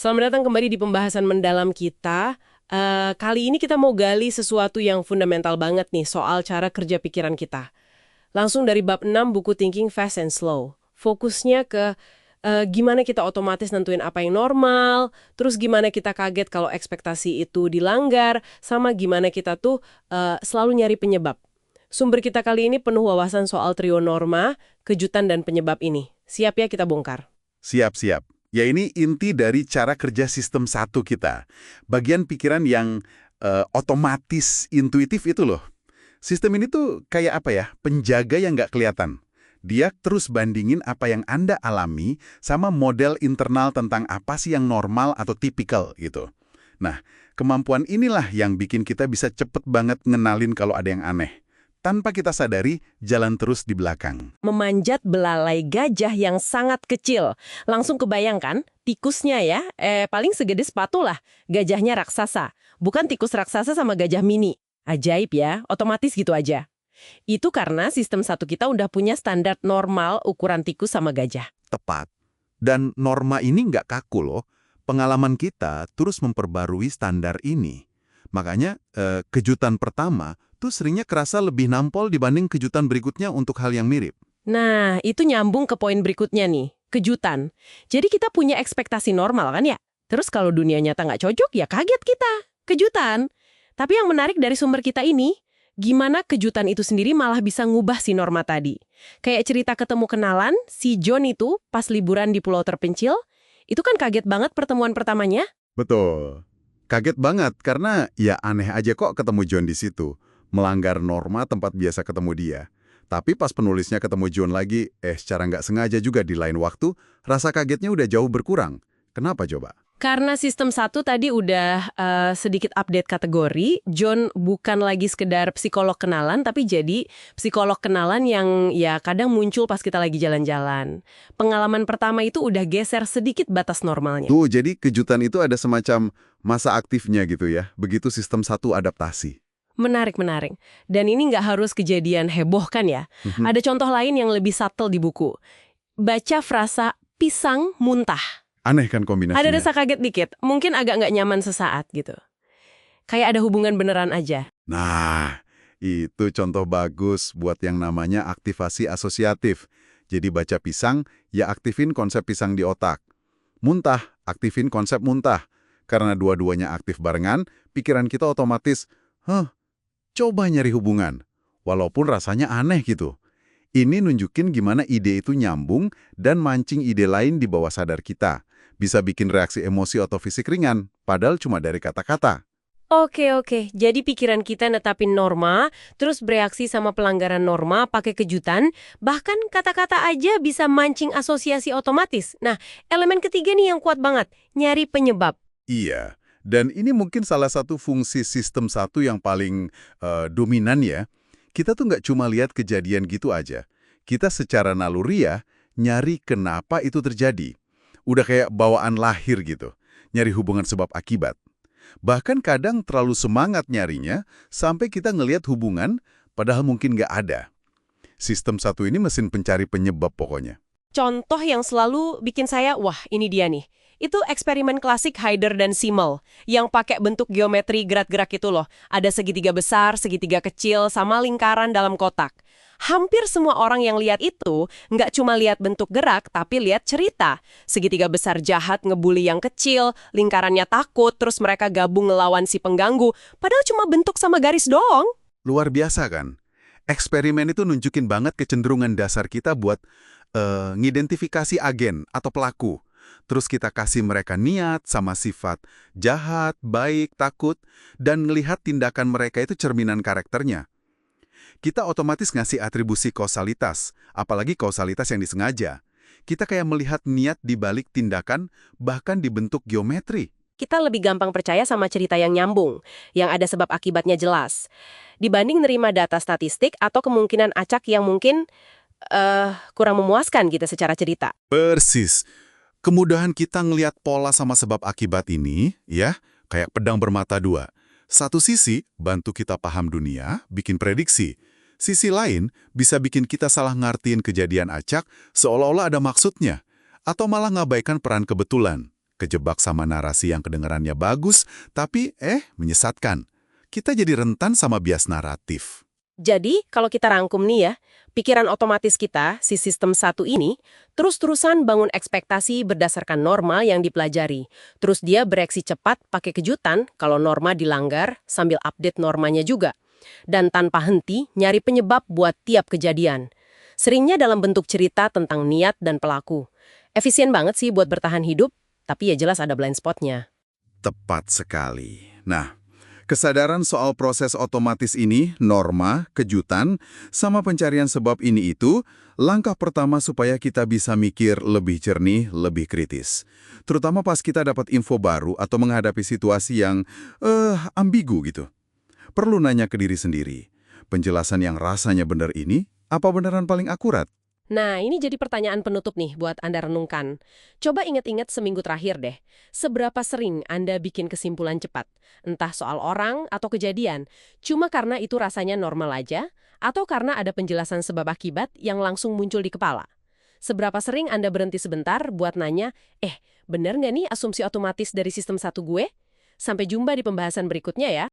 Selamat datang kembali di pembahasan mendalam kita. Kali ini kita mau gali sesuatu yang fundamental banget nih soal cara kerja pikiran kita. Langsung dari bab 6 buku Thinking Fast and Slow. Fokusnya ke gimana kita otomatis nentuin apa yang normal, terus gimana kita kaget kalau ekspektasi itu dilanggar, sama gimana kita tuh selalu nyari penyebab. Sumber kita kali ini penuh wawasan soal trio norma, kejutan, dan penyebab ini. Siap ya kita bongkar? Siap-siap. Ya ini inti dari cara kerja sistem satu kita. Bagian pikiran yang otomatis, intuitif itu loh. Sistem ini tuh kayak apa ya, penjaga yang nggak kelihatan. Dia terus bandingin apa yang Anda alami sama model internal tentang apa sih yang normal atau tipikal gitu. Nah, kemampuan inilah yang bikin kita bisa cepet banget ngenalin kalau ada yang aneh. Tanpa kita sadari, jalan terus di belakang. Memanjat belalai gajah yang sangat kecil. Langsung kebayangkan, tikusnya ya, paling segede sepatu lah. Gajahnya raksasa. Bukan tikus raksasa sama gajah mini. Ajaib ya, otomatis gitu aja. Itu karena sistem satu kita udah punya standar normal ukuran tikus sama gajah. Tepat. Dan norma ini nggak kaku loh. Pengalaman kita terus memperbarui standar ini. Makanya kejutan pertama tuh seringnya kerasa lebih nampol dibanding kejutan berikutnya untuk hal yang mirip. Nah, itu nyambung ke poin berikutnya nih, kejutan. Jadi kita punya ekspektasi normal kan ya? Terus kalau dunia nyata nggak cocok, ya kaget kita. Kejutan. Tapi yang menarik dari sumber kita ini, gimana kejutan itu sendiri malah bisa ngubah si norma tadi. Kayak cerita ketemu kenalan, si John itu pas liburan di pulau terpencil, itu kan kaget banget pertemuan pertamanya. Betul. Kaget banget karena ya aneh aja kok ketemu John di situ. Melanggar norma tempat biasa ketemu dia. Tapi pas penulisnya ketemu John lagi, secara nggak sengaja juga di lain waktu, rasa kagetnya udah jauh berkurang. Kenapa coba? Karena sistem satu tadi udah sedikit update kategori, John bukan lagi sekedar psikolog kenalan, tapi jadi psikolog kenalan yang ya kadang muncul pas kita lagi jalan-jalan. Pengalaman pertama itu udah geser sedikit batas normalnya. Tuh, jadi kejutan itu ada semacam masa aktifnya gitu ya. Begitu sistem satu adaptasi. Menarik. Dan ini nggak harus kejadian heboh kan ya. Ada contoh lain yang lebih subtle di buku. Baca frasa pisang muntah. Aneh kan kombinasinya? Ada rasa kaget dikit, mungkin agak nggak nyaman sesaat gitu. Kayak ada hubungan beneran aja. Nah, itu contoh bagus buat yang namanya aktivasi asosiatif. Jadi baca pisang, ya aktifin konsep pisang di otak. Muntah, aktifin konsep muntah. Karena dua-duanya aktif barengan, pikiran kita otomatis, coba nyari hubungan. Walaupun rasanya aneh gitu. Ini nunjukin gimana ide itu nyambung dan mancing ide lain di bawah sadar kita. Bisa bikin reaksi emosi atau fisik ringan, padahal cuma dari kata-kata. Oke. Jadi pikiran kita netapin norma, terus bereaksi sama pelanggaran norma pakai kejutan, bahkan kata-kata aja bisa mancing asosiasi otomatis. Nah, elemen ketiga nih yang kuat banget, nyari penyebab. Iya, dan ini mungkin salah satu fungsi sistem satu yang paling dominan ya. Kita tuh nggak cuma lihat kejadian gitu aja. Kita secara naluriah nyari kenapa itu terjadi. Udah kayak bawaan lahir gitu. Nyari hubungan sebab akibat. Bahkan kadang terlalu semangat nyarinya sampai kita ngelihat hubungan padahal mungkin nggak ada. Sistem satu ini mesin pencari penyebab pokoknya. Contoh yang selalu bikin saya, wah ini dia nih. Itu eksperimen klasik Hyder dan Simmel yang pakai bentuk geometri gerak-gerak itu loh. Ada segitiga besar, segitiga kecil, sama lingkaran dalam kotak. Hampir semua orang yang lihat itu nggak cuma lihat bentuk gerak, tapi lihat cerita. Segitiga besar jahat ngebully yang kecil, lingkarannya takut, terus mereka gabung ngelawan si pengganggu. Padahal cuma bentuk sama garis doang. Luar biasa kan? Eksperimen itu nunjukin banget kecenderungan dasar kita buat ngidentifikasi agen atau pelaku. Terus kita kasih mereka niat sama sifat jahat, baik, takut, dan ngelihat tindakan mereka itu cerminan karakternya. Kita otomatis ngasih atribusi kausalitas, apalagi kausalitas yang disengaja. Kita kayak melihat niat di balik tindakan, bahkan dibentuk geometri. Kita lebih gampang percaya sama cerita yang nyambung, yang ada sebab akibatnya jelas, dibanding nerima data statistik atau kemungkinan acak yang mungkin kurang memuaskan gitu secara cerita. Persis. Kemudahan kita ngelihat pola sama sebab akibat ini, ya, kayak pedang bermata dua. Satu sisi, bantu kita paham dunia, bikin prediksi. Sisi lain, bisa bikin kita salah ngartiin kejadian acak seolah-olah ada maksudnya, atau malah ngabaikan peran kebetulan. kejebak sama narasi yang kedengarannya bagus, tapi menyesatkan. Kita jadi rentan sama bias naratif. Jadi, kalau kita rangkum nih ya, pikiran otomatis kita, si sistem satu ini, terus-terusan bangun ekspektasi berdasarkan norma yang dipelajari. Terus dia bereaksi cepat pakai kejutan kalau norma dilanggar sambil update normanya juga. Dan tanpa henti nyari penyebab buat tiap kejadian. Seringnya dalam bentuk cerita tentang niat dan pelaku. Efisien banget sih buat bertahan hidup, tapi ya jelas ada blind spotnya. Tepat sekali. Nah, kesadaran soal proses otomatis ini, norma, kejutan, sama pencarian sebab ini itu, langkah pertama supaya kita bisa mikir lebih jernih, lebih kritis. Terutama pas kita dapat info baru atau menghadapi situasi yang, ambigu gitu. Perlu nanya ke diri sendiri, penjelasan yang rasanya benar ini, apa beneran paling akurat? Nah, ini jadi pertanyaan penutup nih buat Anda renungkan. Coba ingat-ingat seminggu terakhir deh. Seberapa sering Anda bikin kesimpulan cepat? Entah soal orang atau kejadian. Cuma karena itu rasanya normal aja? Atau karena ada penjelasan sebab akibat yang langsung muncul di kepala? Seberapa sering Anda berhenti sebentar buat nanya, bener nggak nih asumsi otomatis dari sistem satu gue? Sampai jumpa di pembahasan berikutnya ya.